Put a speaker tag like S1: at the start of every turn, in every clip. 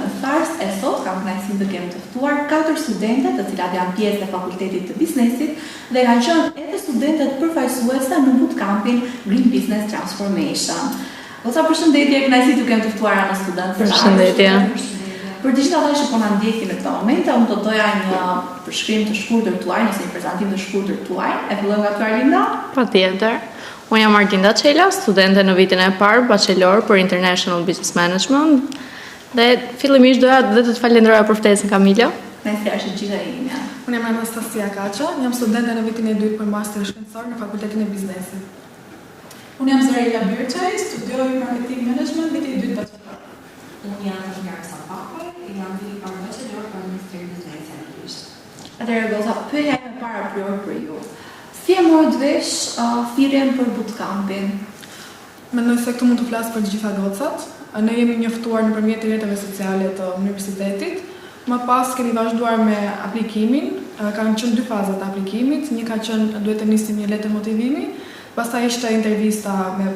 S1: Sultan Fars e sot kam kënaqësinë të kem të ftuar 4 studente të cilat janë pjesë e Fakultetit të Biznesit dhe kanë qenë edhe studentet përfaqësuese në bootcampin Green Business Transformation. Goca, përshëndetje, kënaqësi të kem të ftuar në Student Fars.
S2: Përshëndetje.
S1: Për të gjithë ata që po na ndjekin në këtë moment, unë do doja një përshkrim të shkurtër tuaj, nëse një prezantim të shkurtër tuaj. E fillojmë nga ty, Arlinda?
S2: Patjetër. Unë jam Arlinda Çela, studente në vitin e parë bachelor për International Business Management. Dhe fillimisht doja dhe të falenderoja për ftesën, Kamila.
S1: Nëse është gjithë e imja.
S3: Unë jam Anastasia Kaça, jam studente në vitin e dytë për master shkencor në Fakultetin e Biznesit.
S4: Unë jam Zarela Birçaj, studioj marketing management viti i dytë bachelor.
S5: Unë jam Njarë Sapakoj, jam viti i parë bachelor për Ministri i Biznesit Anglisht.
S1: Atëherë, goca, pyetja e para për ju. Si e morët vesh thirrjen për bootcampin?
S3: Mendoj se këtu mund të flas për të gjitha gocat. Ne jemi njoftuar nëpërmjet rrjeteve sociale të universitetit. Më pas kemi vazhduar me aplikimin. Kanë qenë 2 faza të aplikimit. Një ka qenë duhet të nisim një letër motivimi. Pastaj ishte intervista me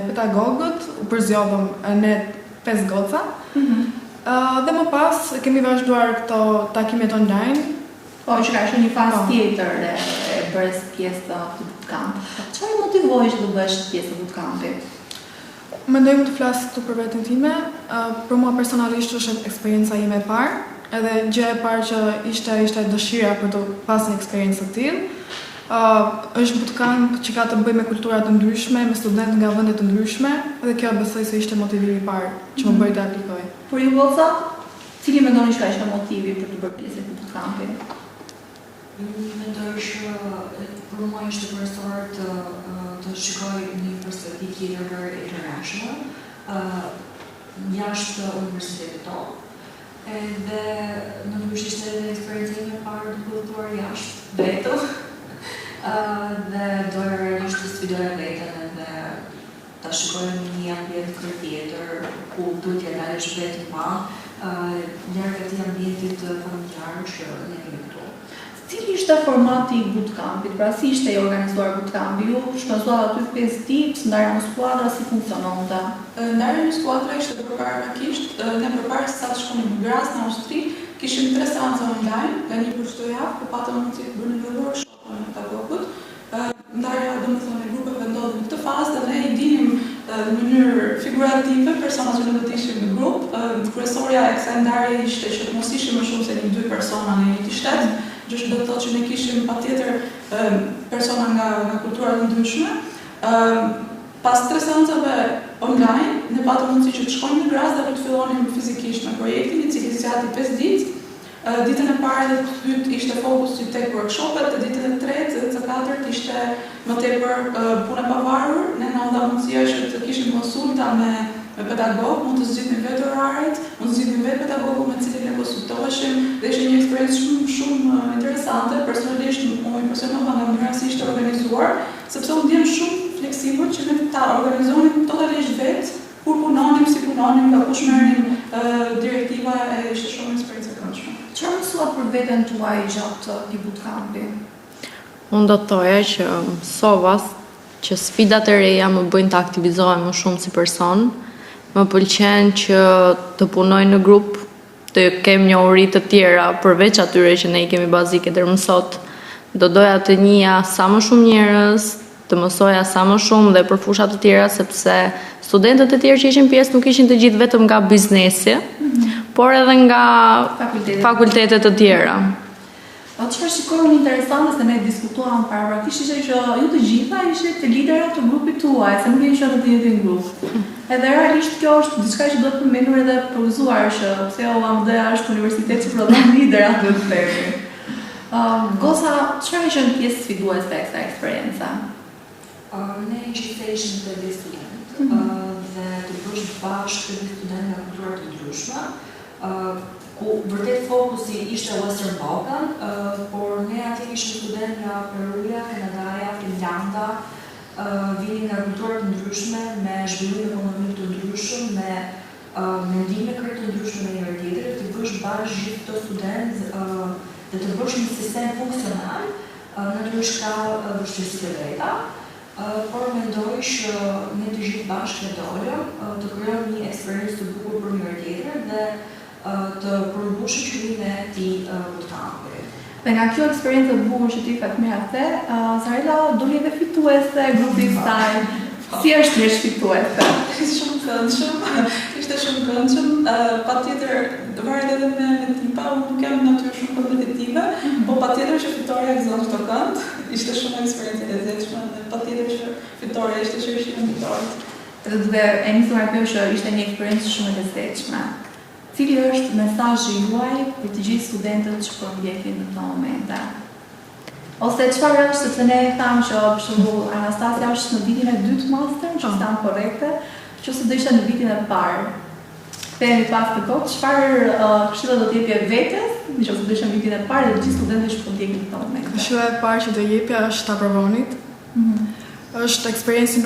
S3: pedagogët, u përzjodhëm ne 5 goca. Dhe më pas kemi vazhduar këto takimet online.
S1: Po, që ka qenë një fazë tjetër e bërës pjesë të bootcamp. Çfarë motivoi që të bësh pjesë të bootcampit?
S3: Mendoj të flas këtu për veten time. Për mua personalisht është eksperienca ime e parë, edhe gjë e parë që ishte dëshira për të pasur një eksperiencë të tillë. Është bootcamp që ka të bëjë me kultura të ndryshme, me studentë nga vende të ndryshme, dhe kjo besoj se ishte motivimi i parë që më bëri të aplikoj.
S1: Por ju goca, cili mendoni që ka qenë motivi për të bërë pjesë të bootcampit?
S5: Unë mendoj që për mua ishte përësor të shikoj një perspektivë tjetër international, jashtë universitetit tonë. Edhe në ndrysh ishte edhe eksperiencë ime e parë të kultuar jashtë vetëm. Dhe doja realisht të sfidoja veten edhe ta shikoj një ambient tjetër ku duhet t'ja dalësh vetëm pa larg atij ambientit familjar që ne kemi këtu.
S1: Cili ishte formati i bootcampit? Pra si ishte i organizuar bootcampi? Ju shpenzuat aty 5 ditë, ndarja në skuadra, si funksiononte?
S4: Ndarja në skuadra ishte përparakisht, ne përpara se sa të shkonim në Graz në Austri, kishim 3 seanca online, një për çdo javë, po patëm mundësi të bënim një workshop me pedagogët. Ndarja, domethënë, grupeve ndodhin në këtë fazë dhe ne i dinim në mënyrë figurative personat që do të ishin në grup. Kryesorja e kësaj ndarje ishte që të mos ishim më shumë se 2 persona në një shtet, gjë që do të thotë që ne kishim patjetër persona nga kultura të ndryshme. Pas 3 seancave online, ne patëm mundësi që të shkojmë në Graz dhe të fillonim fizikisht me projektin, i cili zgjati 5 ditë. Ditën e parë dhe të dytë ishte fokusi tek workshopet, dhe ditën e tretë dhe të katërt ishte më tepër punë pavarur. Ne na dha mundësia që të kishim konsulta me pedagog, mund të zgjidhnim vetë oraret, mund të zgjidhnim vetë pedagogun me cilin ne konsultoheshim, dhe ishte një eksperiencë shumë interesante. Personalisht më impresionova nga mënyra si ishte organizuar, sepse u ndjem shumë fleksibël që ne ta organizonim totalisht vetë, kur punonim, si punonim, nga kush merrnim direktiva, e ishte shumë eksperiencë e këndshme.
S1: Çfarë mësuat për veten tuaj gjatë këtij bootcampi?
S2: Unë do të thoja që mësova që sfidat e reja më bëjnë të aktivizohem më shumë si person. Më pëlqen që të punoj në grup, të kem njohuri të tjera përveç atyre që ne i kemi bazike deri më sot. Do doja të njihja sa më shumë njerëz, të mësoja sa më shumë dhe për fusha të tjera, sepse studentët e tjerë që ishin pjesë nuk ishin të gjithë vetëm nga biznesi, por edhe nga fakultetet të tjera.
S1: Çfarë shikova interesante se ne diskutuam paraprakisht ishte që ju të gjitha ishit të liderat të grupit tuaj, se nuk jeni qenë të njëjtin grup. Edhe realisht kjo është diçka që duhet përmendur edhe përgëzuar që pse UAMD-a është universitet që prodhon liderat në të themi. Goca, çfarë qenë pjesë sfiduese e kësaj eksperience?
S5: Ne ishim të 10 studentë dhe të bësh bashkë të studentë nga kultura të ndryshme, ku vërtet fokusi ishte Western Balkan, por ne atje kishim studentë nga Peruja, Kanadaja, Finlanda, vinin nga kultura të ndryshme, me zhvillim ekonomik të ndryshëm, me mendime krejt të ndryshme me njëri tjetrin, të bësh bashkë gjithë këto studentë dhe të bësh një sistem funksional, natyrisht ka vështirësi të veta. Por mendoj që ne të gjithë bashkë dolëm të krijojmë një eksperiencë të bukur për njëri tjetrin dhe të përmbushim qëllimin e këtij bootcampit.
S1: Dhe nga kjo eksperiencë e bukur që ti Fatmira the, Zarela doli edhe fituese e grupit saj. Si është një fituese?
S4: Shumë këndshëm, ishte shumë këndshëm, patjetër varet edhe me tipa, unë nuk jam natyrë shumë kompetitive, po patjetër që fitoria gëzon çdo kënd, ishte shumë eksperiencë e lezetshme dhe patjetër që fitoria ishte qërëshime fitorit.
S1: Edhe duke e nisur nga kjo që ishte një eksperiencë shumë e lezetshme. Cili është mesazhi juaj për të gjithë studentët që po ndjekin në këto momente? Ose çfarë është, sepse ne thamë që për shembull Anastasia është në vitin e dytë master, që stan korrekte, nëse do ishte në vitin e parë. Kthehemi pas të kohë, çfarë këshilla do të jepje vetes, nëse do ishte në vitin e parë dhe të gjithë studentët që po ndjekin në këtë moment?
S3: Këshilla e parë që do jepja është ta provonit. Është eksperiencë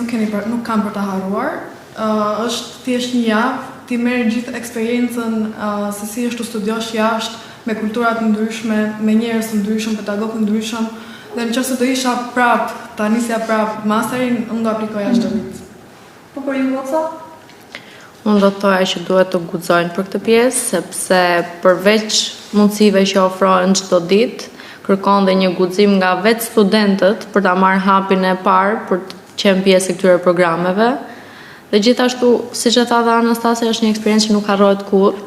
S3: nuk kam për ta harruar. Është thjesht një javë, ti merr gjithë eksperiencën se si është të studiosh jashtë, me kulturat ndryshme, me njerëz të ndryshëm, pedagog të ndryshëm, dhe nëse do isha ta nisja prap masterin, unë do aplikoja çdo vit.
S1: Po për ju Goca?
S2: Unë do të thoja që duhet të guxojnë për këtë pjesë, sepse përveç mundësive që ofrohen çdo ditë, kërkon dhe një guxim nga vetë studentët për ta marrë hapin e parë për të qenë pjesë e këtyre programeve. Dhe gjithashtu, siç e tha dhe Anastasia, është një eksperiencë që nuk harrohet kurrë.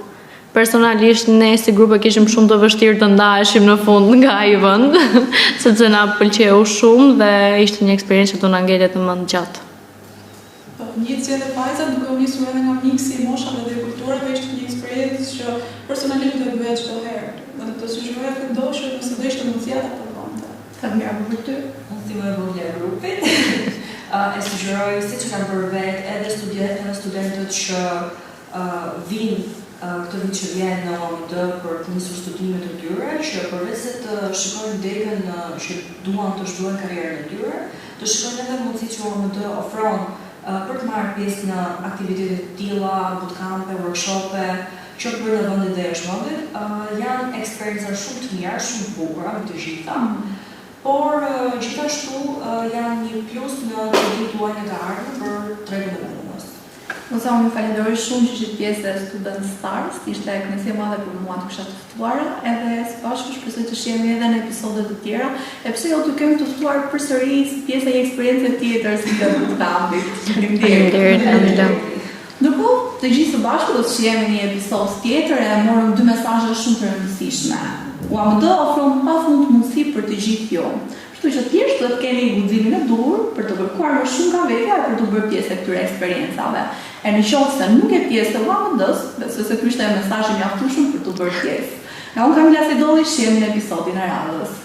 S2: Personalisht, ne si grupe kishim shumë të vështirë të ndaheshim në fund nga ai vend, sepse na pëlqeu shumë dhe ishte një eksperiencë që do na ngelet në mend gjatë.
S4: Njëtësia dhe pajza, duke u nisur edhe nga miksi i moshave dhe kulturave, ishte një eksperiencë që personalisht do të bëja çdo herë. Dhe të sugjeroja këndoshë nëse do ishte mundësia ta provonte.
S1: Fatmira, për ty?
S5: Unë si më vogël e grupit, e sugjeroj siç kanë bërë vetë edhe studentët që vinë këtë vit që vjen në OMD për të nisur studimet e tyre, që përveç se të shikojnë degën që duan të shkruajnë karrierën e tyre, të shikojnë edhe mundësitë që OMD ofron për të marrë pjesë në aktivitete të tilla, bootcampe, workshope, që për në vendin dhe jashtë janë eksperjenca shumë të mira, shumë të bukura me të gjitha. Por gjithashtu janë një plus në studimet tuaja të ardhme për tregun e punës.
S1: Goca, unë ju falenderoj shumë që ishit pjesë e Student Stars, ishte kënaqësi e madhe për mua të kisha të ftuar, edhe së bashku shpresoj të shihemi edhe në episode të tjera, e pse jo të kemi të ftuar përsëri si pjesë e një eksperiencë tjetër si të bootcampit.
S2: Faleminderit.
S1: Ndërkohë, të gjithë së bashku do të shihemi në një episod tjetër e morëm dy mesazhe shumë të rëndësishme. UAMD ofron pafund mundësi për të gjithë ju. Kështu që thjesht do të keni guximin e duhur për të kërkuar më shumë nga vetja e për të bërë pjesë e këtyre eksperiencave. E në qoftë se nuk e pjesë të UAMD-s, sepse ky ishte mesazhi mjaftueshëm për të bërë pjesë. Nga unë Kamila Sedolli, shihemi në episodin e radhës.